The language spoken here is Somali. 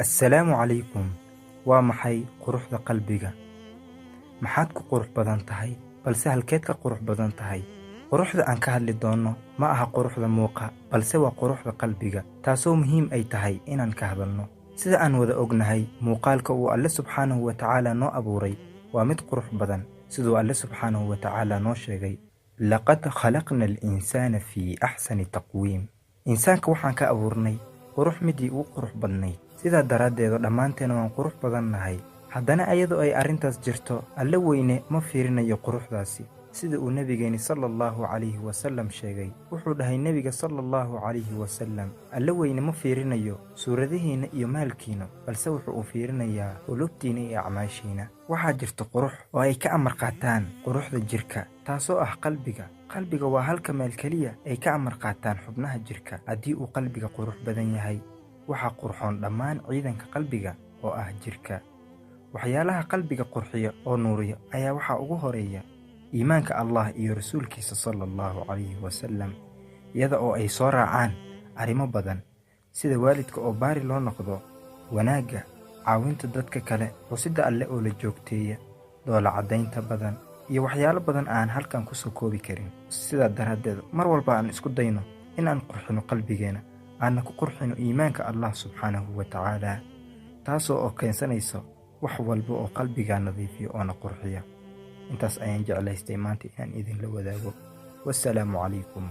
assalaamu calaykum. Waa maxay quruxda qalbiga? Maxaad ku qurux badan tahay, balse halkeed ka qurux badan tahay? Quruxda aan ka hadli doonno ma aha quruxda muuqa, balse waa quruxda qalbiga, taasoo muhiim ay tahay inaan ka hadalno. Sida aan wada ognahay, muuqaalka uu Alle subxaanahu wa tacaala noo abuuray waa mid qurux badan, siduu Alle subxaanahu wa tacaala noo sheegay: laqad khalaqna al-insaana fii axsani taqwiim. Insaanka waxaan ka abuurnay qurux midii ugu qurux badnayd, sidaa daraaddeed dhammaanteena waan qurux badannahay. Haddana ayadoo ay arrintaas jirto, Alle weyne ma fiirinayo quruxdaasi. sida uu nabigeeni sallallahu calayhi wasallam sheegay, wuxuu dhahay nebiga sallallahu calayhi wasallam: Alle weyne ma fiirinayo suuradihiinna iyo maalkiina, balse wuxuu u fiirinayaa qulubtiina iyo acmaashiina. waxaa jirta qurux oo ay ka amar qaataan quruxda jirka, taasoo ah qalbiga. qalbiga waa halka meel keliya ay ka amar qaataan xubnaha jirka. haddii uu qalbiga qurux badan yahay, waxaa qurxoon dhammaan ciidanka qalbiga oo ah jirka. waxyaalaha qalbiga qurxiya oo nuuriya ayaa waxaa ugu horeeya iimaanka Allah iyo rasuulkiisa sallallahu calayhi wasallam, iyada oo ay soo raacaan arrimo badan sida waalidka oo baari loo noqdo, wanaagga, caawinta dadka kale, xusida Alle oo la joogteeya, doola caddaynta badan, iyo waxyaalo badan aan halkan ku soo koobi karin. sidaa daraaddeed, mar walba aan isku dayno inaan qurxino qalbigeena, aanna ku qurxino iimaanka Allah subxaanahu wa tacaala, taasoo oo keensanayso wax walba oo qalbigaa nadiifiyo oona qurxiya. intaas ayaan jeclaystay maanta inaan idinla wadaago. wassalaamu calaykum.